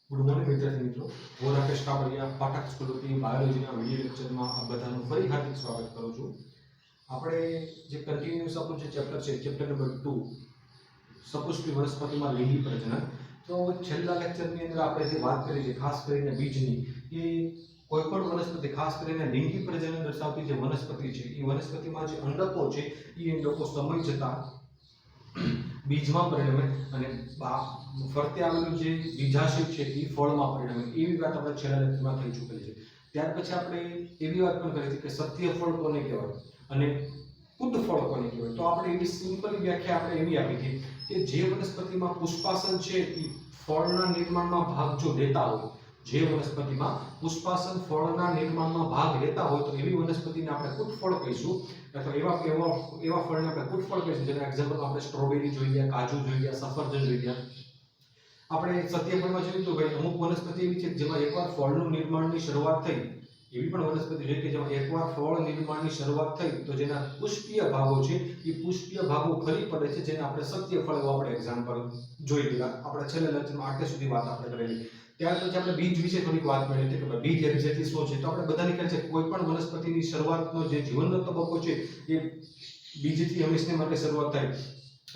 Good morning વિદ્યાર્થી મિત્રો, હું રાકેશ કાપડિયા પાઠક સ્કૂલ વતી બાયોલોજીના વિડિયો લેક્ચરમાં આપ બધાનું ફરી હાર્દિક સ્વાગત કરું છું. આપણે જે કન્ટિન્યુઅસ આપણું જે ચેપ્ટર છે, ચેપ્ટર નંબર 2 સપુષ્પી વનસ્પતિમાં લિંગી પ્રજનન. તો છેલ્લા લેક્ચરની અંદર આપણે જે વાત કરી છે ખાસ કરીને બીજની, એ કોઈ પણ વનસ્પતિ ખાસ કરીને લિંગી પ્રજનન દર્શાવતી જે વનસ્પતિ છે, એ વનસ્પતિમાં જે અંડકો છે એ અંડકો સમય જતા બીજમાં પરિણમે અને ફરતે આવેલું જે બીજાશય છે એ ફળમાં પરિણમે. એવી વાત આપણે છેલ્લા લેક્ચરમાં થઈ ચૂકેલી છે. ત્યાર પછી આપણે એવી વાત પણ કરી છે કે સત્ય ફળ કોને કહેવાય અને કુટ ફળ કોને કહેવાય. તો આપણે એવી સિમ્પલ વ્યાખ્યા આપણે એવી આપી હતી કે જે વનસ્પતિમાં પુષ્પાસન છે એ ફળના નિર્માણમાં ભાગ જો લેતા હોય, જે વનસ્પતિમાં પુષ્પાસન ફળના નિર્માણમાં ભાગ લેતા હોય તો એવી વનસ્પતિને આપણે કુટફળ કહીશું, અથવા એવા ફળને આપણે કુટફળ કહીશું. જેના એક્ઝામ્પલ આપણે સ્ટ્રોબેરી જોઈ ગયા, કાજુ જોઈ ગયા, સફરજન જોઈ ગયા. આપણે સત્યફળમાં જોયું તો ભાઈ અમુક વનસ્પતિ એવી છે જેમાં એકવાર ફળનું નિર્માણની શરૂઆત થઈ, એવી પણ વનસ્પતિ છે કે જેમાં એકવાર ફળ નિર્માણની શરૂઆત થઈ તો જેના પુષ્પીય ભાગો છે એ પુષ્પીય ભાગો ખરી પડે છે, જેને આપણે સત્યફળ એવો આપણે એક્ઝામ્પલ જોઈ લીધા. આપણે છેલ્લા લેક્ચરમાં આટલે સુધી વાત આપણે કરેલી. ત્યાર પછી આપણે બીજ વિશે થોડીક વાત કરી હતી કે બીજ એક્ઝેક્ટલી શું છે. તો આપણે બધાને ખ્યાલ છે કોઈ પણ વનસ્પતિની શરૂઆતનો જે જીવનનો તબક્કો છે એ બીજથી હંમેશા માટે શરૂઆત થાય.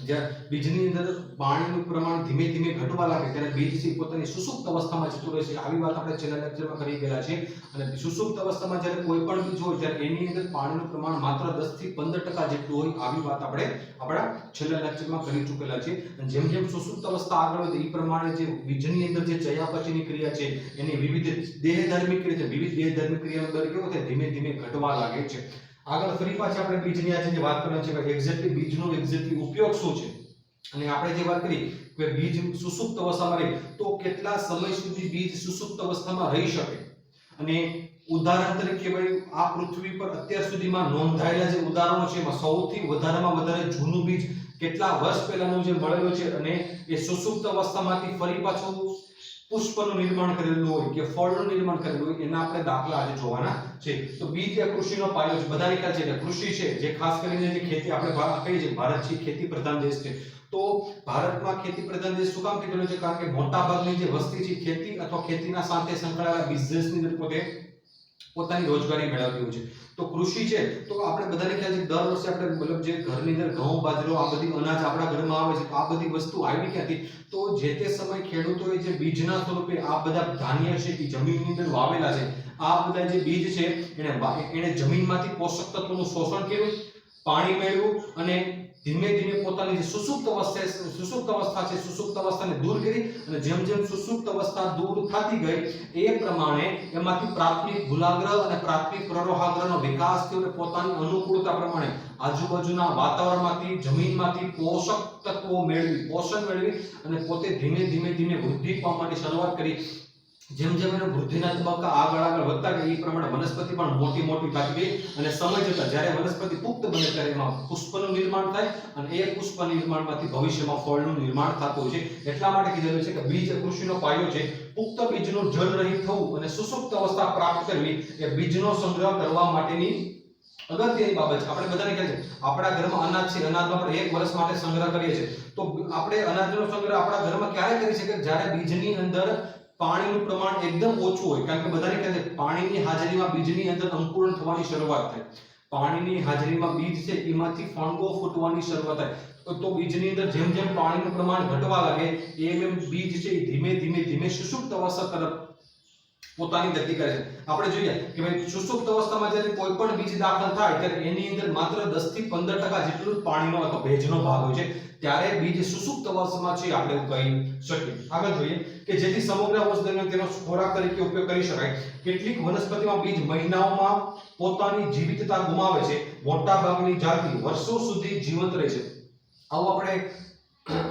જ્યારે બીજની અંદર પાણીનું પ્રમાણ ધીમે ધીમે ઘટવા લાગે ત્યારે બીજ છે પોતાની સુસુપ્ત અવસ્થામાં જતું રહે છે. આવી વાત આપણે છેલ્લા લેક્ચરમાં કરી ગયેલા છે. અને સુસુપ્ત અવસ્થામાં જ્યારે કોઈ પણ બીજ હોય ત્યારે એની અંદર પાણીનું પ્રમાણ માત્ર 10 થી 15% જેટલું હોય. આવી વાત આપણે આપણા છેલ્લા લેક્ચરમાં કરી ચૂકેલા છે. અને જેમ જેમ સુસુપ્ત અવસ્થા આગળ વધે એ પ્રમાણે જે બીજની અંદર જે ચયાપચયની ક્રિયા છે એની વિવિધ દેહધર્મી ક્રિયા છે, વિવિધ દેહધર્મી ક્રિયાનો દર કેવો થાય ધીમે ધીમે ઘટવા લાગે છે. આગળ ફરી પાછા આપણે બીજની આજે વાત કરવાની છે કે એક્ઝેક્ટલી બીજનો એક્ઝેક્ટલી ઉપયોગ શું છે. અને આપણે જે વાત કરી કે બીજ સુસુપ્ત અવસ્થામાં રહે તો કેટલા સમય સુધી બીજ સુસુપ્ત અવસ્થામાં રહી શકે. અને ઉદાહરણ તરીકે ભાઈ આ પૃથ્વી પર અત્યાર સુધીમાં નોંધાયેલા જે ઉદાહરણો છે એમાં સૌથી વધારેમાં વધારે જૂનું બીજ કેટલા વર્ષ પહેલાનું જે મળેલું છે અને એ સુસુપ્ત અવસ્થામાંથી ફરી પાછું પુષ્પનું નિર્માણ કરેલું હોય કે ફળનું નિર્માણ કરેલું હોય એના આપણે દાખલા આજે જોવાના છે. તો બીજ એ કૃષિનો પાયો છે. બધાને ખ્યાલ છે કે કૃષિ છે જે ખાસ કરીને જે ખેતી આપણે કહીએ છીએ ભારત છે ખેતી પ્રધાન દેશ છે. તો ભારતમાં ખેતી પ્રધાન દેશ શું કામ કીધેલું છે? કારણ કે મોટા ભાગની જે વસ્તી છે ખેતી અથવા ખેતીના સાથે સંકળાયેલા બિઝનેસની અંદર પોતાની રોજગારી મેળવતી હોય છે. તો કૃષિ છે તો આપણે બધાને ખ્યાલ છે દર વર્ષે આપણે મતલબ જે ઘરની અંદર ઘઉં, બાજરો આ બધી અનાજ આપણા ઘરમાં આવે છે. આ બધી વસ્તુ આવી ક્યાંથી? તો જે તે સમય ખેડૂતોએ જે બીજના સ્વરૂપે આ બધા ધાન્ય છે એ જમીનની અંદર વાવેલા છે. આ બધા જે બીજ છે એને જમીનમાંથી પોષક તત્વોનું શોષણ કર્યું, પાણી મેળવ્યું અને ધીમે ધીમે પોતાની જે સુસુપ્ત અવસ્થા છે સુસુપ્ત અવસ્થાને દૂર કરી. અને જેમ જેમ સુસુપ્ત અવસ્થા દૂર થતી ગઈ એ પ્રમાણે એમાંથી પ્રાથમિક ભૂલાગ્રહ અને પ્રાથમિક પ્રરોહાગ્રહનો વિકાસ થયો અને પોતાની અનુકૂળતા પ્રમાણે આજુબાજુના વાતાવરણમાંથી જમીનમાંથી પોષક તત્વો મેળવી, પોષણ મેળવી અને પોતે ધીમે ધીમે વૃદ્ધિ પામવા માટે શરૂઆત કરી. જેમ જેમ એનો વૃદ્ધિના તબક્કા આગળ વધતા ગયા એ પ્રમાણે વનસ્પતિ પણ મોટી થતી ગઈ. અને સમય જતા જ્યારે વનસ્પતિ પુખ્ત બને ત્યારે એમાં પુષ્પનું નિર્માણ થાય અને એ પુષ્પ નિર્માણમાંથી ભવિષ્યમાં ફળનું નિર્માણ થતું છે. એટલા માટે કીધેલું છે કે બીજ કૃષિનો પાયો છે. પુખ્ત બીજનું જળ રહિત થવું અને સુસુપ્ત અવસ્થા પ્રાપ્ત કરવી એ બીજનો સંગ્રહ કરવા માટેની અગત્યની બાબત છે. આપણે બધાને ખ્યાલ છે આપણા ઘરમાં અનાજ છે, અનાજનો આપણે 1 વર્ષ માટે સંગ્રહ કરીએ છીએ. તો આપણે અનાજનો સંગ્રહ આપણા ઘરમાં ક્યારે કરી શકીએ? જ્યારે બીજની અંદર પાણીનું પ્રમાણ એકદમ ઓછું હોય. કારણ કે બધાને કહે છે પાણીની હાજરીમાં બીજની અંદર અંકુરણ થવાની શરૂઆત થાય. પાણીની હાજરીમાં બીજ છે એમાંથી ફણગો ફૂટવાની શરૂઆત થાય. તો બીજની અંદર જેમ જેમ પાણીનું પ્રમાણ ઘટવા લાગે એમ બીજ છે એ ધીમે સુસુપ્ત અવસ્થા તરફ પોતાની ગતિ કરે છે. આપણે જોઈએ કે ભાઈ સુસુપ્ત અવસ્થામાં જ્યારે કોઈ પણ બીજ દાખલ થાય ત્યારે એની અંદર માત્ર 10 થી 15% જેટલું પાણીનો અથવા ભેજનો ભાગ હોય છે. ત્યારે બીજ સુસુપ્ત અવસ્થામાં છે આપણે એવું કહી શકીએ. આગળ જોઈએ કે જેથી સમગ્ર વર્ષ દરમિયાન તેનો ખોરાક તરીકે ઉપયોગ કરી શકાય. કેટલીક વનસ્પતિમાં બીજ મહિનાઓમાં પોતાની જીવિતતા ગુમાવે છે. મોટા ભાગની જાતિ વર્ષો સુધી જીવંત રહે છે. આવું આપણે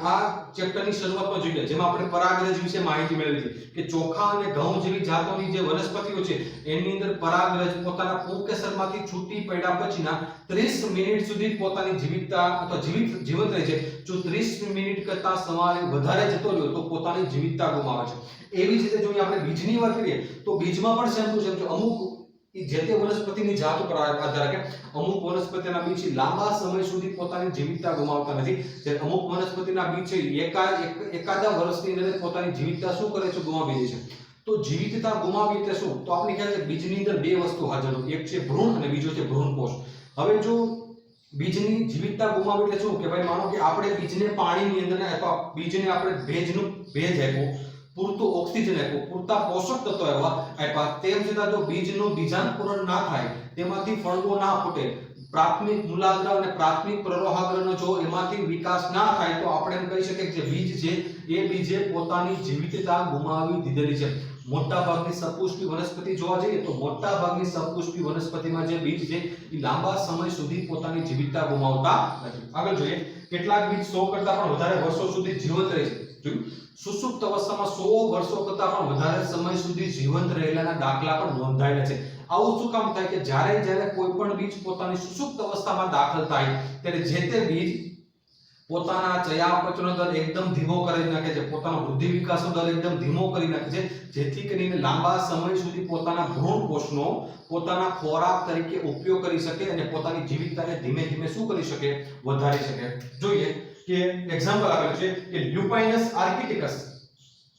આ ચેપ્ટરની શરૂઆતમાં જોઈએ જેમાં આપણે પરાગરજ વિશે માહિતી મેળવી હતી કે ચોખા અને ઘઉં જેવી જાતોની જે વનસ્પતિઓ છે એની અંદર પરાગરજ પોતાના પુંકેસરમાંથી છૂટી પડ્યા પછીના 30 મિનિટ સુધી પોતાની જીવિતતા અથવા જીવંત રહે છે. જો 30 મિનિટ કરતા સમય વધારે જતો રહ્યો તો પોતાની જીવિતતા ગુમાવે છે. એવી જ રીતે જો આપણે બીજની વાત કરીએ તો બીજમાં પણ સેમ ટુ સેમ છે. અમુક એ જે તે વનસ્પતિની જાત ઉપર આધાર રાખે. અમુક વનસ્પતિના બીજ છે લાંબા સમય સુધી પોતાની જીવિતતા ગુમાવતા નથી, જ્યારે અમુક વનસ્પતિના બીજ છે એકાદા વર્ષની અંદર પોતાની જીવિતતા શું કરે છે, ગુમાવી દે છે. તો જીવિતતા ગુમાવી એટલે શું? તો આપણે ખ્યાલ છે બીજની અંદર બે વસ્તુ હાજર હોય, એક છે ભ્રૂણ અને બીજો છે ભ્રૂણકોષ. હવે જો બીજની જીવિતતા ગુમાવી એટલે શું કે ભાઈ માનો કે આપણે બીજને પાણીની અંદર અથવા બીજને આપણે ભેજ આપ્યો, પૂરતું ઓક્સિજન આપ્યું, પૂરતા પોષક તત્વો આપ્યા, તેમ છતાં જો બીજનું બીજાંકુરણ ના થાય, તેમાંથી ફળગો ના ફૂટે, પ્રાથમિક મૂલાગ્ર અને પ્રાથમિક પ્રરોહાગ્રનો જો એમાંથી વિકાસ ના થાય, તો આપણે એમ કહી શકીએ કે જે બીજ છે એ બીજે પોતાની જીવિતતા ગુમાવી દીધેલી છે. મોટાભાગની સપુષ્પી વનસ્પતિ જોવા જઈએ તો મોટાભાગની સપુષ્પી વનસ્પતિમાં જે બીજ છે એ લાંબા સમય સુધી પોતાની જીવિતતા ગુમાવતા નથી. આગળ જોઈએ, કેટલાક બીજ 100 કરતા પણ વધારે વર્ષો સુધી જીવંત રહે છે. જોયું, સુષુપ્ત અવસ્થામાં 100 વર્ષો કરતા પણ વધારે સમય સુધી જીવંત રહેલાના દાખલા પણ નોંધાયેલા છે. આવું શું કામ થાય કે જ્યારે કોઈ પણ બીજ પોતાની સુષુપ્ત અવસ્થામાં દાખલ થાય ત્યારે જે તે બીજ પોતાના ચયાપચયનો દર એકદમ ધીમો કરી નાખે છે, પોતાનો વૃદ્ધિ વિકાસનો દર એકદમ ધીમો કરી નાખે છે, જેથી કરીને લાંબા સમય સુધી પોતાના ભ્રૂણ કોષનો પોતાના ખોરાક તરીકે ઉપયોગ કરી શકે અને પોતાની જીવિતતાને ધીમે ધીમે શું કરી શકે, વધારી શકે. જોઈએ કે એક્ઝામ્પલ આપેલું છે કે લ્યુપાઇનસ આર્કિટિકસ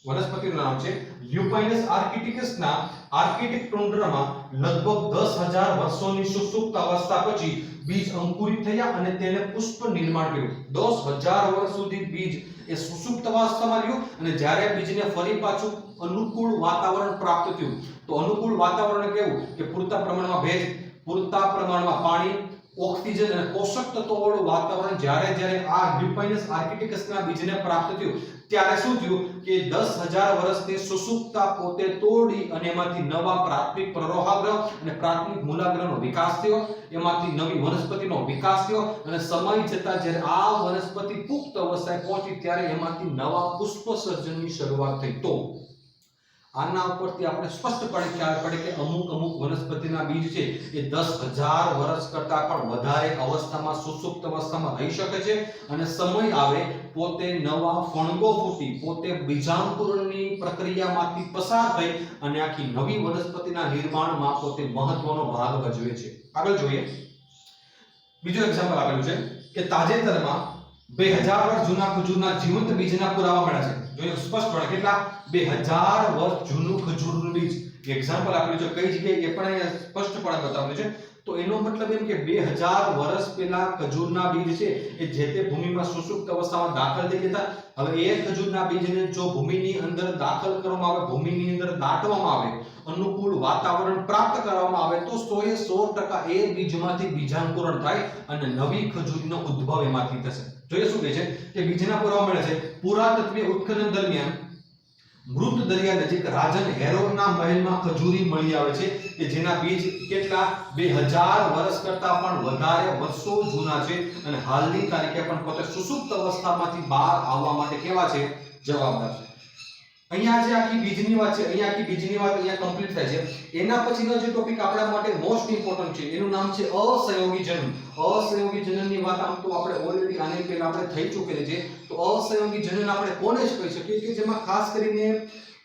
વનસ્પતિનું નામ છે. લ્યુપાઇનસ આર્કિટિકસના આર્કિટિક ટુન્ડ્રામાં લગભગ 10,000 વર્ષોની સુષુપ્ત અવસ્થા પછી બીજ અંકુરિત થયા અને તેને પુષ્પ નિર્માણ કર્યું. 10,000 વર્ષ સુધી બીજ એ સુષુપ્ત અવસ્થામાં રહ્યું અને જ્યારે બીજને ફરી પાછું અનુકૂળ વાતાવરણ પ્રાપ્ત થયું, તો અનુકૂળ વાતાવરણ કેવું કે પૂરતા પ્રમાણમાં ભેજ, પૂરતા પ્રમાણમાં પાણી, ઓક્સિજન અને પોષક તત્વોવાળું વાતાવરણ જ્યારે આ લ્યુપાઇનસ આર્કિટિકસના બીજને પ્રાપ્ત થયું, ત્યારે શું થયું કે 10,000 વર્ષની સુષુપ્તતા પોતે તોડી અને એમાંથી નવા પ્રાથમિક પ્રરોહાગ્ર અને પ્રાથમિક મૂલાગ્રનો વિકાસ થયો, એમાંથી નવી વનસ્પતિનો વિકાસ થયો અને સમય જતાં જ્યારે આ વનસ્પતિ પુખ્ત અવસ્થાએ પહોંચી ત્યારે એમાંથી નવા પુષ્પ સર્જનની શરૂઆત થઈ. તો આના ઉપરથી આપણે સ્પષ્ટપણે ખ્યાલ પડે કે અમુક વનસ્પતિના બીજ છે એ 10,000 વર્ષ કરતા પણ વધારે અવસ્થામાં સુષુપ્ત અવસ્થામાં રહી શકે છે અને સમય આવે પોતે નવા ફણગો ફૂટી, પોતે બીજાંકુરણની પ્રક્રિયામાંથી પસાર થઈ અને આખી નવી વનસ્પતિના નિર્માણમાં પોતે મહત્વનો ભાગ ભજવે છે. આગળ જોઈએ, બીજું એક્ઝામ્પલ આપેલું છે કે તાજેતરમાં 2000 વર્ષ જૂના ખજૂરના જીવંત બીજના પુરાવા મળ્યા છે. જોઈએ સ્પષ્ટપણે કેટલા 2000 વર્ષ જૂનું ખજૂરનું બીજ એક્ઝામ્પલ આપેલું છે, કઈ જગ્યાએ એ પણ સ્પષ્ટપણે બતાવેલું છે. તો એનો મતલબ એમ કે 2000 વર્ષ પહેલા ખજૂરના બીજ છે એ જે તે ભૂમિમાં સુષુપ્ત અવસ્થામાં દાખલ થઈ ગયા. હવે એ ખજૂરના બીજને જો ભૂમિની અંદર દાખલ કરવામાં આવે, ભૂમિની અંદર દાટવામાં આવે, અનુકૂળ વાતાવરણ પ્રાપ્ત કરવામાં આવે, તો 100% એ બીજમાંથી બીજાંકુરણ થાય અને નવી ખજૂરનો ઉદ્ભવ એમાંથી થશે. જોઈએ શું કહે છે કે બીજના પુરાવા મળે છે. પુરાતત્વીય ઉત્ખનન દરમિયાન મૃત દરિયા નજીક રાજન હેરોના મહેલમાં ખજૂરી મળી આવે છે કે જેના બીજ કેટલા 2000 વર્ષ કરતા પણ વધારે વર્ષો જૂના છે અને હાલની તારીખે પણ પોતે સુષુપ્ત અવસ્થામાંથી બહાર આવવા માટે કેવા છે, જવાબદાર છે. અહીંયા જે આખી બીજની વાત છે, અહીંયા કમ્પ્લીટ થાય છે. એના પછીનો જે ટોપિક આપણા માટે મોસ્ટ ઇમ્પોર્ટન્ટ છે એનું નામ છે અસહયોગી જનન. અસહયોગી જનનની વાત આમ તો આપણે ઓલરેડી આની પહેલા આપણે થઈ ચૂકેલી છે. તો અસહયોગી જનન આપણે કોને જ કહી શકીએ કે જેમાં ખાસ કરીને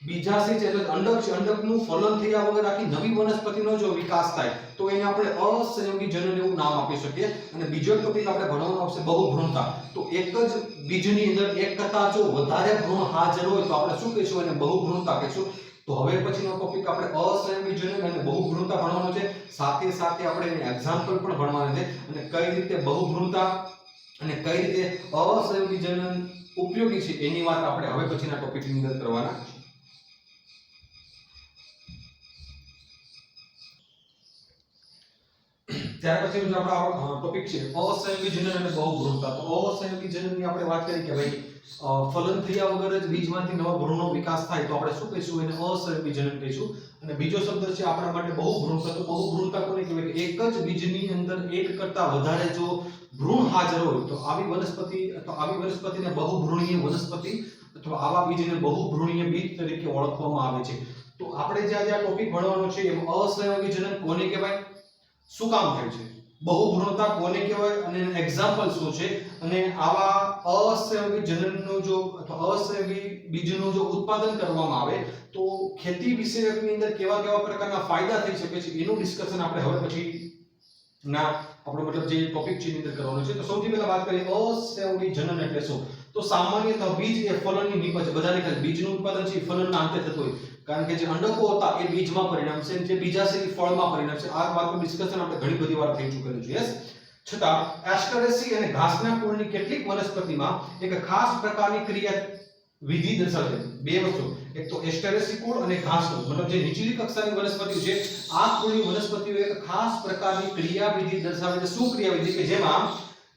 બીજાશય છે એટલે અંડક છે, અંડકનું ફલન થયા વગર આખી નવી વનસ્પતિનો જો વિકાસ થાય તો એને આપણે અસહયોગી જનન એવું નામ આપી શકીએ. અને બીજો ટોપિક આપણે ભણવાનો આવશે બહુભ્રૂણતા. તો એક જ બીજની અંદર એક કરતા જો વધારે ભ્રૂણ હાજર હોય તો આપણે શું કહીશું, એને બહુભ્રૂણતા કહીશું. તો હવે પછીનો ટોપિક આપણે અસહયોગી જનન અને બહુભ્રૂણતા ભણવાનો છે. સાથે સાથે આપણે એને એક્ઝામ્પલ પણ ભણવાના છે અને કઈ રીતે બહુભ્રૂણતા અને કઈ રીતે અસહયોગી જનન ઉપયોગી છે એની વાત આપણે હવે પછીના ટોપિકની અંદર કરવાના છે. ત્યાર પછીનો જો આપણો ટોપિક છે અસહયોગી જનન અને બહુભ્રૂણતા. તો અસહયોગી જનનની આપણે વાત કરી કે ભાઈ ફલન થયા વગર જ બીજમાંથી નવા ભ્રૂણનો વિકાસ થાય તો આપણે શું કહીશું, એને અસહયોગી જનન કહીશું. અને બીજો શબ્દ છે આપણા માટે બહુભ્રૂણતા. તો બહુભ્રૂણતા કોને કહેવાય કે એક જ બીજની અંદર એક કરતા વધારે જો ભ્રૂણ હાજર હોય તો આવી વનસ્પતિને બહુભ્રૂણીય વનસ્પતિ અથવા આવા બીજને બહુભ્રૂણીય બીજ તરીકે ઓળખવામાં આવે છે. તો આપણે જે આ ટોપિક ભણવાનો છે એમાં અસહયોગી જનન કોને કહેવાય, શું કામ થાય છે, બહુભ્રૂણતા કોને કહેવાય અને એક્ઝામ્પલ શું છે, અને આવા असंयोगी जननનું જો અથવા અસંયોગી બીજનું જો ઉત્પાદન કરવામાં આવે તો ખેતી વિષયકની અંદર કેવા કેવા પ્રકારના ફાયદા થઈ શકે છે એનું ડિસ્કશન આપણે હવે પછી ના આપણો મતલબ જે ટોપિક છે એની અંદર કરવાનો છે. તો સૌથી પહેલા વાત કરીએ અસંયોગી જનન એટલે શું. તો સામાન્યતઃ બીજ એ ફલનની નીપજ બધાને ખ્યાલ બીજનું ઉત્પાદન છે ફલનના અંતે થતું હોય, કારણ કે જે અંડકો હતા એ બીજમાં પરિણમશે અને જે બીજાશયી ફળમાં પરિણમશે. આ વાતનું ડિસ્કશન આપણે ઘણી બધી વાર થઈ ચૂકેલું છે. યસ, છતાં એસ્ટરેસી અને ઘાસના કુળની કેટલીક વનસ્પતિમાં એક ખાસ પ્રકારની ક્રિયા વિધિ દર્શાવે છે. બે વસ્તુ, એક તો એસ્ટરેસી કુળ અને ઘાસનું, મતલબ જે નીચલી કક્ષાની વનસ્પતિઓ છે આ કુળની વનસ્પતિઓ એક ખાસ પ્રકારની ક્રિયાવિધિ દર્શાવે છે. શું ક્રિયાવિધિ? કે જેમાં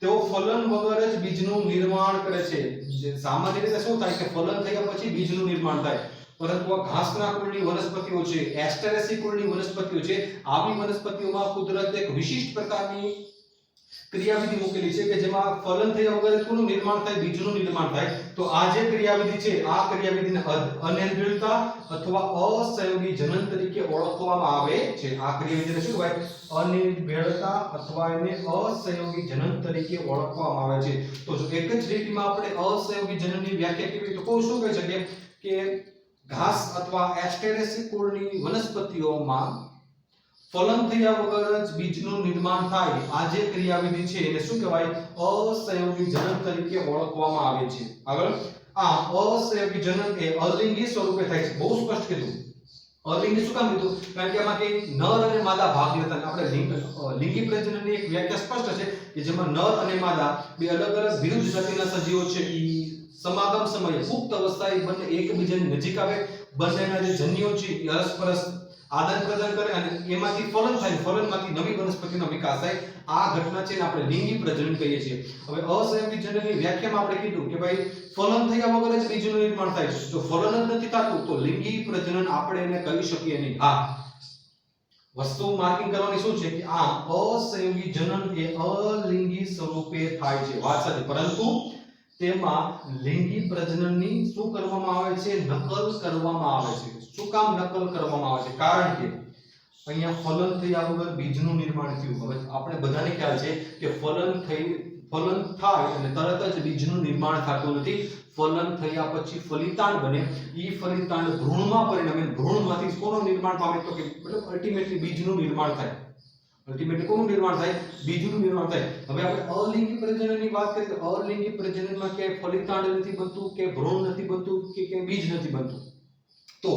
તેઓ ફલન વગર જ બીજનું નિર્માણ કરે છે. સામાન્ય રીતે શું થાય કે ફલન થયા પછી બીજનું નિર્માણ થાય, પરંતુ આ ઘાસના કુળની વનસ્પતિઓ છે, એસ્ટરેસી કુળની વનસ્પતિઓ છે, આવી વનસ્પતિઓમાં કુદરતે એક વિશિષ્ટ પ્રકારની ક્રિયાવિધિ મૂકેલી છે કે જેમાં ફલન થયા વગર કોનું નિર્માણ થાય? બીજનું નિર્માણ થાય. તો આ જે ક્રિયાવિધિ છે આ ક્રિયાવિધિને અનિર્ભેળતા અથવા અસંયોગી જનન તરીકે ઓળખવામાં આવે છે. આ ક્રિયાવિધિને શું કહેવાય? અનિર્ભેળતા અથવા એને અસંયોગી જનન તરીકે ઓળખવામાં આવે છે. તો જો એક જ રીતમાં આપણે અસંયોગી જનનની વ્યાખ્યા કેવી તો કોઈ શું કહી શકીએ કે ઘાસ અથવા એસ્ટેરેસી કુળની વનસ્પતિઓમાં ફલન થયા વગર જ બીજનું નિર્માણ થાય, આ જે ક્રિયાવિધિ છે એને શું કહેવાય? અસંયોગી જનન તરીકે ઓળખવામાં આવે છે. આગળ, આ અસંયોગી જનન એ અલિંગી સ્વરૂપે થાય છે. બહુ સ્પષ્ટ કીધું. અલિંગી શું કામ કીધું? કારણ કે આમાં કે નર અને માદા ભાગ લેતા. આપણે લિંગી પ્રજનનની એક વ્યાખ્યા સ્પષ્ટ છે કે જેમાં નર અને માદા બે અલગ અલગ વિરુદ્ધ જાતિના સજીવો છે એ સમાગમ સમયે પુખ્ત અવસ્થાએ બંને એકબીજાની નજીક આવે, બંનેના જે જન્યુઓ છે એ પરસ્પર આદાન પ્રદાન કરે અને એમાંથી ફલન થાય, ફલનમાંથી નવી વનસ્પતિનો વિકાસ થાય. આ ઘટના છે ને આપણે લિંગી પ્રજનન કહીએ છીએ. હવે અસંયોગી જનનની વ્યાખ્યામાં આપણે કીધું કે ભાઈ ફલન થયા વગર જ બીજનું નિર્માણ થાય છે. જો ફલન જ નથી થતું તો લિંગી પ્રજનન આપણે એને કહી શકીએ નહીં. હા, વસ્તુ માર્કિંગ કરવાની શું છે કે આ અસંયોગી જનન એ અલિંગી સ્વરૂપે થાય છે. વાત સાચી, પરંતુ તેમાં લિંગી પ્રજનનની શું કરવામાં આવે છે? નકલ કરવામાં આવે છે. શું કામ નકલ કરવામાં આવે છે? કારણ કે અહીંયા ફલન થયા વગર બીજનું નિર્માણ થયું. હવે આપણે બધાને ખ્યાલ છે કે ફલન થાય અને તરત જ બીજનું નિર્માણ થતું નથી. ફલન થયા પછી ફલિતાંડ બને, ઈ ફલિતાંડ ભ્રૂણમાં પરિણમે, ભ્રૂણમાંથી કોનું નિર્માણ પામે? તો કે મતલબ અલ્ટિમેટલી બીજનું નિર્માણ થાય. અલ્ટિમેટલી કોનું નિર્માણ થાય? બીજનું નિર્માણ થાય. હવે આપણે અલિંગી પ્રજનનની વાત કરીએ તો અલિંગી પ્રજનનમાં કે ફલિતાંડ નથી બનતું, કે ભ્રૂણ નથી બનતું, કે બીજ નથી બનતું. તો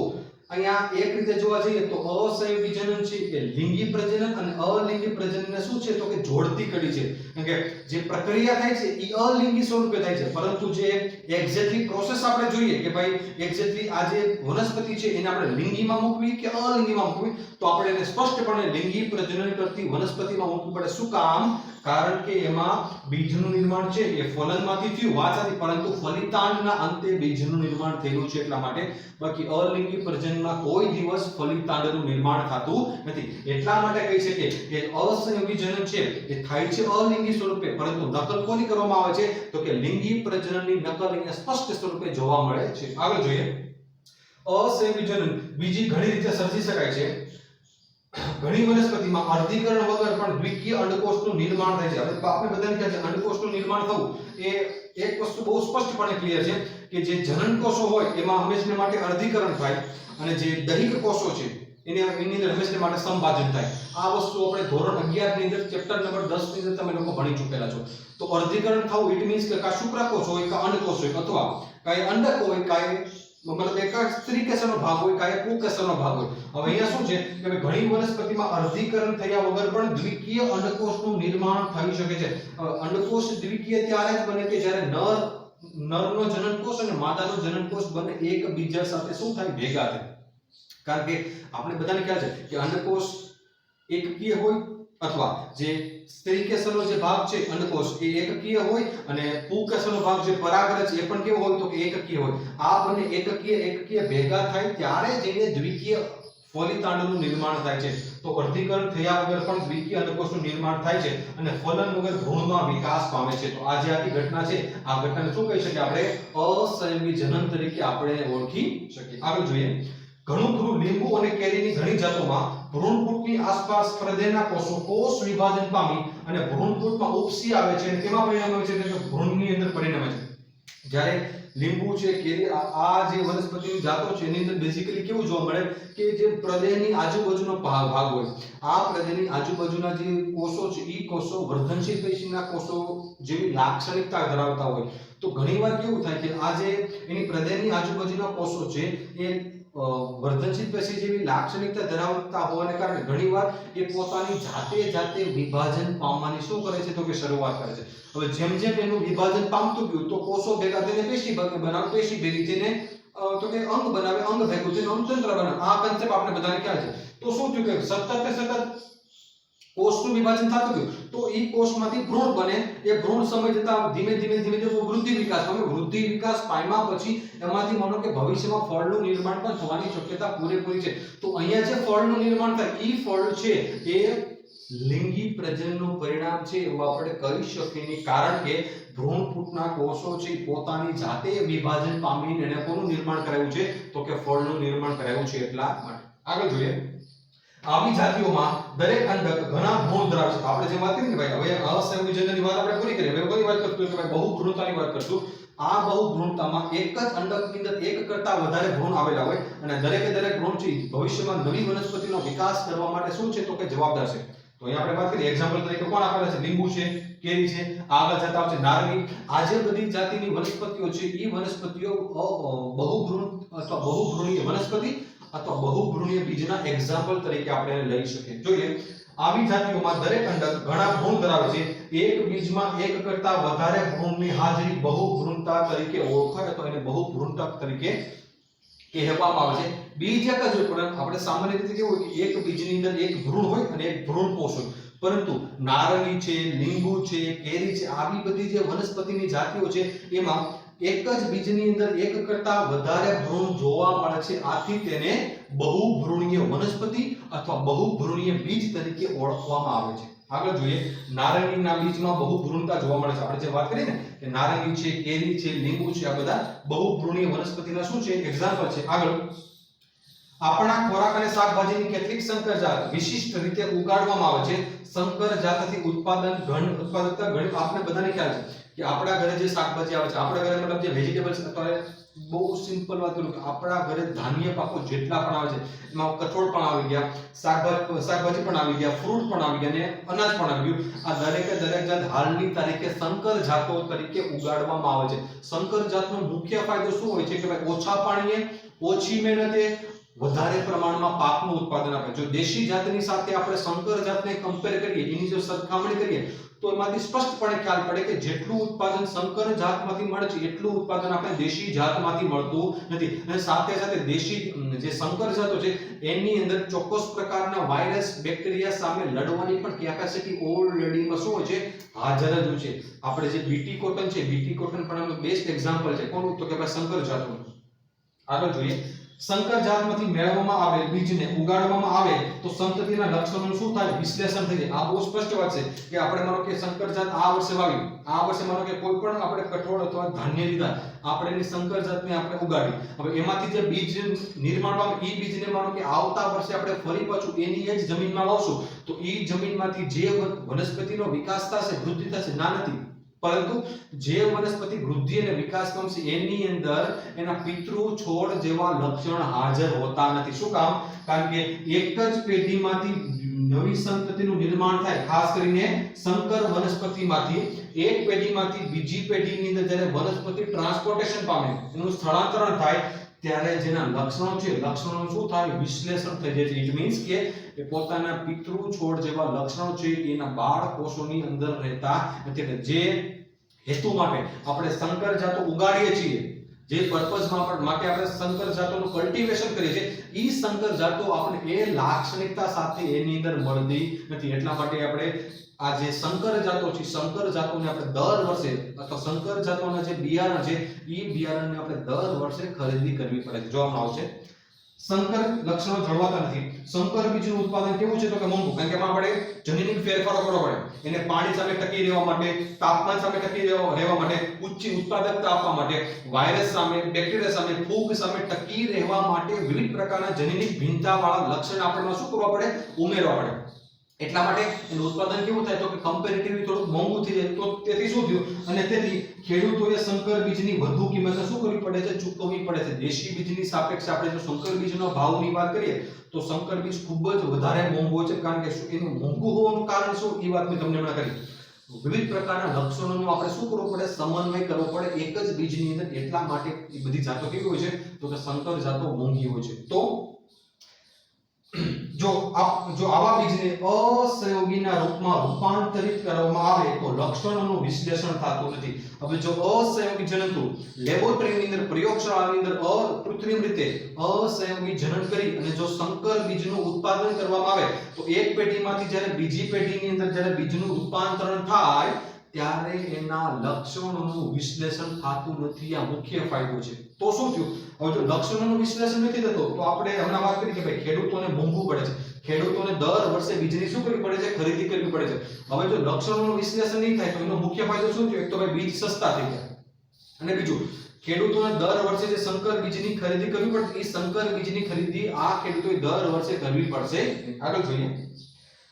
અહીંયા એક રીતે જોવા જઈએ તો અસંયોગી જનન છે એ લિંગી પ્રજનન અને અલિંગી પ્રજનનને શું છે તો કે જોડતી કડી છે. કારણ કે જે પ્રક્રિયા થાય છે એ અલિંગી સ્વરૂપે થાય છે, પરંતુ જે એક્ઝેક્ટલી પ્રોસેસ આપણે જોઈએ કે ભાઈ એક્ઝેક્ટલી આ જે વનસ્પતિ છે એને આપણે લિંગીમાં મૂકવી કે અલિંગીમાં મૂકવી, તો આપણે એને સ્પષ્ટપણે લિંગી પ્રજનન કરતી વનસ્પતિમાં મૂકવું પડે. શું કામ? કારણ કે એમાં બીજનું નિર્માણ છે એ ફલનમાંથી થયું, વાત સાચી, પરંતુ ફલિતાંડના અંતે બીજનું નિર્માણ થયેલું છે એટલા માટે. બાકી અલિંગી પ્રજનનમાં કોઈ દિવસ ફલિતાંડનું નિર્માણ થતું નથી. એટલા માટે કહી શકીએ કે અસંયોગી જનન છે એ થાય છે અલિંગી સ્વરૂપે, પરંતુ નકલ કોની કરવામાં આવે છે તો કે લિંગી પ્રજનનની નકલ અહીંયા સ્પષ્ટ સ્વરૂપે જોવા મળે છે. આગળ જોઈએ, અસંયોગી જનન બીજી ઘણી રીતે સર્જી શકાય છે. ઘણી વનસ્પતિમાં અર્ધીકરણ વગર પણ દ્વિકીય અંડકોષનું નિર્માણ થાય છે. હવે આપણે બધાને ખ્યાલ છે અંડકોષનું નિર્માણ થવું એ એક વસ્તુ બહુ સ્પષ્ટપણે ક્લિયર છે કે જે જનન કોષો હોય એમાં હંમેશા માટે અર્ધીકરણ થાય અને જે દૈહિક કોષો છે એની અંદર હંમેશા માટે સંભાજન થાય. આ વસ્તુ આપણે ધોરણ 11 ની અંદર ચેપ્ટર નંબર 10 ની અંદર તમે લોકો ભણી ચૂકેલા છો. તો અર્ધીકરણ થવું ઇટ મીન્સ કે કા શુક્રકોષ હોય કા અંડકોષ હોય અથવા કાંઈ અંડક હોય કાંઈ મતલબ એક સ્ત્રીકેસરનો ભાગ હોય કાંઈ પુંકેસરનો ભાગ હોય. હવે અહીંયા શું છે કે ઘણી વનસ્પતિમાં અર્ધીકરણ થયા વગર પણ દ્વિકીય અંડકોષનું નિર્માણ થઈ શકે છે. અંડકોષ દ્વિકીય ત્યારે જ બને કે જ્યારે નરનો જનનકોષ અને માદાનો જનનકોષ બંને એકબીજા સાથે શું થાય? ભેગા થાય. કારણ કે આપણે બધાને ખ્યાલ છે કે અંડકોષ એકકીય હોય અથવા જે સ્ત્રીકેસરનો જે ભાગ છે અંડકોષ એ એકકીય હોય અને પુંકેસરનો ભાગ જે પરાગરજ એ પણ કેવો હોય તો કે એકકીય હોય. આ બંને એકકીય ભેગા થાય ત્યારે જ એને દ્વિકીય ફલિતાંડનું નિર્માણ થાય છે. તો અર્ધીકરણ થયા વગર પણ દ્વિકીય અંડકોષનું નિર્માણ થાય છે અને ફલન વગર ભ્રૂણમાં વિકાસ પામે છે. તો આ જે આખી ઘટના છે આ ઘટનાને શું કહી શકીએ આપણે? અસંયોગી જનન તરીકે આપણે ઓળખી શકીએ. આગળ જોઈએ, ઘણું ખરું લીંબુ અને કેરીની ઘણી જાતોમાં ભ્રૂણપૂટની આસપાસ પ્રદેહના કોષ વિભાજન પામી અને ભ્રૂણપૂટમાં ઉપસી આવે છે અને તેમાં પરિણમે છે એટલે કે ભ્રૂણની અંદર પરિણમે છે. જ્યારે લીંબુ છે, કેરી, આ જે વનસ્પતિની જાતો છે એની અંદર બેઝિકલી કેવું જોવા મળે કે જે પ્રદેહની આજુબાજુનો ભાગ હોય, આ પ્રદેહની આજુબાજુના જે કોષો છે એ કોષો વર્ધનશીલ પેશીના કોષો જેવી લાક્ષણિકતા ધરાવતા હોય. તો ઘણીવાર કેવું થાય કે આ જે એની પ્રદેહની આજુબાજુના કોષો છે એ વર્ધનશીલ પેશી જેવી લાક્ષણિકતા ધરાવતા હોવાને કારણે ઘણીવાર એ પોતાની જાતે વિભાજન પામવાની શું કરે છે તો કે શરૂઆત કરે છે. હવે જેમ જેમ એનું વિભાજન પામતું ગયું તો કોષો ભેગા થઈને પેશી બનાવે, પેશી ભેગી થઈને તો કે અંગ બનાવે, અંગ ભેગું થઈને અંગતંત્ર બનાવે. આ કન્સેપ્ટ આપણે બધાને ખ્યાલ છે. તો શું થયું કે સતત કોષનું વિભાજન થતું ગયું તો એ કોષમાંથી ભ્રૂણ બને. એ ભ્રૂણ સમય જતા ધીમે ધીમે વૃદ્ધિ વિકાસ પામ્યા પછી એમાંથી માનો કે ભવિષ્યમાં ફળનું નિર્માણ પણ થવાની શક્યતા પૂરેપૂરી છે. તો અહીંયા જે ફળનું નિર્માણ થાય એ ફળ છે એ લિંગી પ્રજનનનું પરિણામ છે એવું આપણે કહી શકીએ નહીં, કારણ કે ભ્રૂણપૂટના કોષો છે પોતાની જાતે વિભાજન પામીને એને કોનું નિર્માણ કરાવ્યું છે તો કે ફળનું નિર્માણ કરાવ્યું છે. એટલા માટે આગળ જોઈએ. આવી જાતિઓમાં દરેક અંડક ઘણા ભ્રૂણ ધરાવે છે. આપણે જે વાત કરી ને ભાઈ, હવે અસંયોજનની વાત આપણે પૂરી કરી. હવે કોની વાત કરશું કે ભાઈ બહુભ્રૂણતાની વાત કરશું. આ બહુભ્રૂણતામાં એક જ અંડકની અંદર એક કરતા વધારે ભ્રૂણ આવેલા હોય અને દરેકે દરેક ભ્રૂણ છે ભવિષ્યમાં નવી વનસ્પતિનો વિકાસ કરવા માટે શું છે તો કે જવાબદાર છે. તો અહીંયા આપણે વાત કરીએ એક્ઝામ્પલ તરીકે કોણ આપેલા છે? લીંબુ છે, કેરી છે, આગળ જતા આવશે નારંગી. આ જે બધી જાતિની વનસ્પતિઓ છે એ વનસ્પતિઓ બહુભ્રૂણીય વનસ્પતિ અથવા બહુભ્રૂણીય બીજના એક્ઝામ્પલ તરીકે આપણે લઈ શકીએ. જોઈએ આવી જાતિઓમાં દરેક અંડક ઘણા ભ્રૂણ ધરાવે છે. એક બીજમાં એક કરતા વધારે ભ્રૂણની હાજરી બહુભ્રૂણતા તરીકે ઓળખાય તો એને બહુભ્રૂણતા તરીકે કહેવામાં આવે છે. બીજ એક જ હોય પણ આપણે સામાન્ય રીતે કેવું હોય કે એક બીજની અંદર એક ભ્રૂણ હોય અને એક ભ્રૂણકોષ હોય. પરંતુ નારંગી છે, લીંબુ છે, કેરી છે, આવી બધી જે વનસ્પતિની જાતિઓ છે એમાં એક જ બીજની અંદર એક કરતા વધારે ભ્રૂણ જોવા મળે છે. આથી તેને બહુભ્રૂણીય વનસ્પતિ અથવા બહુભ્રૂણીય બીજ તરીકે ઓળખવામાં આવે છે. આગળ જોઈએ. નારંગીના બીજમાં બહુભ્રૂણતા જોવા મળે છે. આપણે જે વાત કરી ને કે નારંગી છે, કેરી છે, લીંબુ છે, આ બધા બહુભ્રૂણીય વનસ્પતિના શું છે એક્ઝામ્પલ છે. આગળ આપણા ખોરાક અને શાકભાજીની કેટલીક સંકર જાત વિશિષ્ટ રીતે ઉગાડવામાં આવે છે. સંકર જાતથી ઉત્પાદકતા ઘણી આપણે બધાને ખ્યાલ છે કે આપણા ઘરે જે શાકભાજી આવે છે, આપણા ઘરે મતલબ જે વેજીટેબલ્સ અત્યારે બહુ સિમ્પલ વાત કરું કે આપણા ઘરે ધાન્ય પાકો જેટલા પણ આવે છે એમાં કઠોળ પણ આવી ગયા, શાકભાજી પણ આવી ગયા, ફ્રૂટ પણ આવી ગયા અને અનાજ પણ આવી ગયું. આ દરેકે દરેક જાત હાલની તારીખે સંકર જાતો તરીકે ઉગાડવામાં આવે છે. સંકર જાતનો મુખ્ય ફાયદો શું હોય છે કે ભાઈ ઓછા પાણીએ, ઓછી મહેનતે વધારે પ્રમાણમાં પાકનું ઉત્પાદન આપે. જો દેશી જાતની સાથે આપણે સંકર જાતને કમ્પેર કરીએ, એની જો સરખામણી કરીએ તો એમાંથી સ્પષ્ટપણે ખ્યાલ પડે કે જેટલું ઉત્પાદન સંકર જાતમાંથી મળે છે એટલું ઉત્પાદન આપણે દેશી જાતમાંથી મળતું નથી. અને સાથે સાથે દેશી જે સંકર જાતો છે એની અંદર ચોક્કસ પ્રકારના વાયરસ, બેક્ટેરિયા સામે લડવાની પણ કેપેસિટી ઓલરેડીમાં શું હોય છે હાજર જ હોય છે. આપણે જે બીટી કોટન છે, બીટી કોટન પણ આનું બેસ્ટ એક્ઝામ્પલ છે. કોનું તો કે ભાઈ સંકર જાતનું. આગળ જોઈએ. સંકર જાતમાંથી મેળવવામાં આવે બીજને ઉગાડવામાં આવે તો સંતતિના લક્ષણોનું શું થાય? વિશ્લેષણ થઈ જાય. આ બહુ સ્પષ્ટ વાત છે કે આપણે માનો કે સંકર જાત આ વર્ષે વાવી, આ વર્ષે માનો કે કોઈ પણ આપણે કઠોળ અથવા ધાન્ય લીધા, આપણે એની સંકર જાતને આપણે ઉગાડી, હવે એમાંથી જે બીજ નિર્માણ પામે એ બીજને માનો કે આવતા વર્ષે આપણે ફરી પાછું એની જ જમીનમાં વાવશું તો એ જમીનમાંથી જે વનસ્પતિનો વિકાસ થશે, વૃદ્ધિ થશે, ના નથી, પરંતુ જે વનસ્પતિ વૃદ્ધિ અને વિકાસ પામશે એની અંદર એના પિતૃ છોડ જેવા લક્ષણ હાજર હોતા નથી. શું કામ? કારણ કે એક જ પેઢીમાંથી નવી સંતતિનું નિર્માણ થાય. ખાસ કરીને સંકર વનસ્પતિમાંથી એક પેઢીમાંથી બીજી પેઢીની અંદર જ્યારે વનસ્પતિ ટ્રાન્સપોર્ટેશન પામે, એનું સ્થળાંતરણ થાય ત્યારે જેના લક્ષણો છે, લક્ષણોનું શું થાય? વિશ્લેષણ થઈ જાય છે. ઇટ મીન્સ કે પોતાના પિતૃ છોડ જેવા લક્ષણો છે એના બાળ કોષોની અંદર રહેતા નથી. જે હેતુ માટે આપણે સંકર જાતો ઉગાડીએ છીએ, જે પર્પઝ માટે આપણે સંકર જાતોનું કલ્ટિવેશન કરીએ છીએ, ઈ સંકર જાતો આપણે એ લાક્ષણિકતા સાથે એની અંદર મળતી નથી. એટલા માટે આપણે આ જે સંકર જાતો છે, સંકર જાતોને આપણે દર વર્ષે અથવા સંકર જાતોના જે બિયારણ છે ઈ બિયારણને આપણે દર વર્ષે ખરીદી કરવી પડે છે. જોવામાં આવશે સંકર લક્ષણો જળવાતા નથી. સંકર બીજનું ઉત્પાદન કેવું છે તો કે મોંઘું, કારણ કે એમાં આપણે જનીનિક ફેરફારો કરવો પડે. એને પાણી સામે ટકી રહેવા માટે, તાપમાન સામે ટકી રહેવા માટે, ઉચ્ચ ઉત્પાદકતા આપવા માટે, વાયરસ સામે, બેક્ટેરિયા સામે, ફૂગ સામે ટકી રહેવા માટે વિવિધ પ્રકારના જનીનિક ભિન્નતાવાળા લક્ષણ આપણે શું કરવા પડે? ઉમેરવા પડે. એટલા માટે એનું ઉત્પાદન કેવું થાય તો કે કમ્પેરેટિવલી થોડું મોંઘું થઈ જાય. તો તેથી શું થયું? અને તેથી ખેડૂતોએ સંકર બીજની વધુ કિંમત શું કરવી પડે છે? ચૂકવવી પડે છે. દેશી બીજની સાપેક્ષે આપણે જો સંકર બીજનો ભાવની વાત કરીએ તો સંકર બીજ ખૂબ જ વધારે મોંઘું છે. કારણ કે એનું મોંઘું હોવાનું કારણ શું? એ વાત મેં તમને હમણાં કરી. વિવિધ પ્રકારના લક્ષણોનું આપણે શું કરવું પડે? સમન્વય કરવો પડે એક જ બીજની અંદર. એટલા માટે એ બધી જાતો કેવી હોય છે તો કે સંકર જાતો મોંઘી હોય છે. તો જો આવા બીજને અસહયોગીના રૂપમાં રૂપાંતરિત કરવામાં આવે તો લક્ષણોનું વિશ્લેષણ થતું નથી. હવે જો અસહયોગી જનનતુ લેબોરેટરીની અંદર, પ્રયોગશાળાની અંદર કૃત્રિમ રીતે અસહયોગી જનન કરી અને જો સંકર બીજનું ઉત્પાદન કરવામાં આવે તો એક પેઢીમાંથી જ્યારે બીજી પેઢીની અંદર જ્યારે બીજનું રૂપાંતરણ થાય ત્યારે એના લક્ષણોનું વિશ્લેષણ થતું નથી. આ મુખ્ય ફાયદો છે. તો શું થયું? હવે જો લક્ષણોનું વિશ્લેષણ નથી થતું તો આપણે હમણાં વાત કરી કે ભાઈ ખેડૂતોને મોંઘું પડે છે. ખેડૂતોને દર વર્ષે બીજની શું કરવી પડે છે? ખરીદી કરવી પડે છે. હવે જો લક્ષણોનું વિશ્લેષણ નહીં થાય તો એનો મુખ્ય ફાયદો શું થયો? એક તો ભાઈ બીજ સસ્તા થઈ ગયા, અને બીજું ખેડૂતોને દર વર્ષે જે સંકર બીજની ખરીદી કરવી પડે એ સંકર બીજની ખરીદી આ ખેડૂતોએ દર વર્ષે કરવી પડશે. આગળ જોઈએ.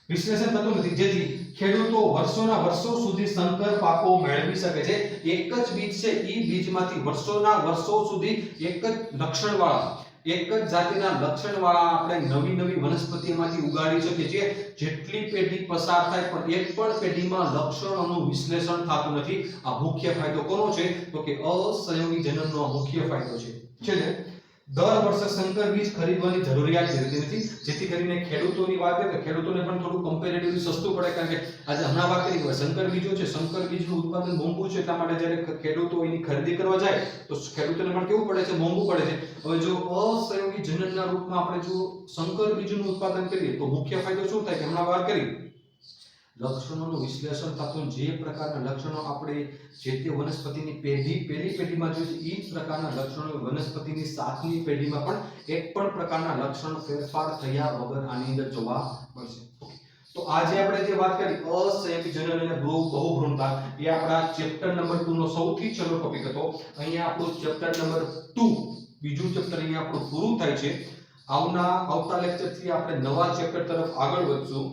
વિશ્લેષણ થતું નથી જેથી ખેડૂતો વર્ષોના વર્ષો સુધી સંકર પાકો મેળવી શકે છે. એક જ બીજ છે એ બીજમાંથી વર્ષોના વર્ષો સુધી એક જ લક્ષણવાળા, એક જ જાતિના લક્ષણવાળા આપણે નવી નવી વનસ્પતિમાંથી ઉગાડી શકીએ છીએ. જેટલી પેઢી પસાર થાય પણ એક પણ પેઢીમાં લક્ષણોનું વિશ્લેષણ થતું નથી. આ મુખ્ય ફાયદો કોનો છે તો કે અસહયોગી જનનનો મુખ્ય ફાયદો છે. દર વર્ષે સંકર બીજ ખરીદવાની જરૂરિયાત રહેતી નથી. જેથી કરીને ખેડૂતોની વાત કરીએ તો ખેડૂતોને પણ થોડું કમ્પેરેટિવલી સસ્તું પડે. કારણ કે આજે હમણાં વાત કરી કે સંકર બીજો છે, સંકર બીજનું ઉત્પાદન મોંઘું છે. એટલા માટે જ્યારે ખેડૂતો એની ખરીદી કરવા જાય તો ખેડૂતોને પણ કેવું પડે છે? મોંઘું પડે છે. હવે જો અસહયોગી જનનના રૂપમાં આપણે જો સંકર બીજનું ઉત્પાદન કરીએ તો મુખ્ય ફાયદો શું થાય કે હમણાં વાત કરી લક્ષણોનું વિશ્લેષણ થતું. જે પ્રકારના લક્ષણો આપણે જે તે વનસ્પતિની પહેલી પેઢીમાં જોઈએ એ જ પ્રકારના લક્ષણો વનસ્પતિની 7મી પેઢીમાં પણ એક પણ પ્રકારના લક્ષણ ફેરફાર થયા વગર આની અંદર જોવા મળશે. તો આજે આપણે જે વાત કરી અસહયોગી જનન અને બહુભ્રૂણતા એ આપણા ચેપ્ટર નંબર 2 નો સૌથી છેલ્લો ટોપિક હતો. અહીંયા આપણું ચેપ્ટર નંબર 2 બીજું ચેપ્ટર અહીંયા આપણું પૂરું થાય છે. આવતા લેક્ચરથી આપણે નવા ચેપ્ટર તરફ આગળ વધશું.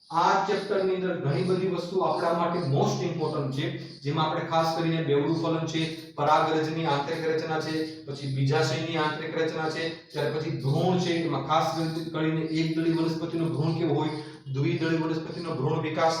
આ ચેપ્ટરની અંદર ઘણી બધી વસ્તુ આપણા માટે મોસ્ટ ઇમ્પોર્ટન્ટ છે. જેમાં આપણે ખાસ કરીને બેવડું ફલન છે, પરાગરજની આંતરિક રચના છે, પછી બીજાશયની આંતરિક રચના છે, ત્યાર પછી ભ્રૂણ છે. એમાં ખાસ કરીને એકદળી વનસ્પતિનો ભ્રૂણ કેવો હોય, દ્વિદળી વનસ્પતિનો ભ્રૂણ વિકાસ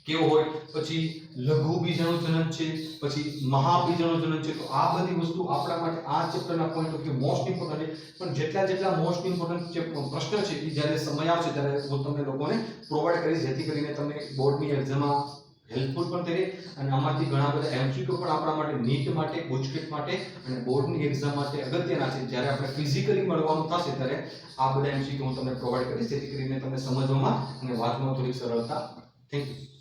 કેવો હોય, પછી લઘુ બીજાણુ જનન છે, પછી મહાબીજાણુ જનન છે. તો આ બધી વસ્તુ આપણા માટે આ ચેપ્ટરના point of view most important છે. પણ જેટલા મોસ્ટ ઇમ્પોર્ટન્ટ પ્રશ્ન છે એ જ્યારે સમય આવશે ત્યારે હું તમને લોકોને પ્રોવાઈડ કરીશ, જેથી કરીને તમને બોર્ડની એક્ઝામમાં હેલ્પફુલ પણ થાય. અને આમાંથી ઘણા બધા એમસીક્યુ પણ આપણા માટે નીટ માટે, ગુજકેટ માટે અને બોર્ડની એક્ઝામ માટે અગત્યના છે. જ્યારે આપણે ફિઝિકલી મળવાનું થશે ત્યારે આ બધા એમસીક્યુ હું તમને પ્રોવાઈડ કરીશ, જેથી કરીને તમને સમજવામાં અને વાંચવામાં થોડી સરળતા. Thank you.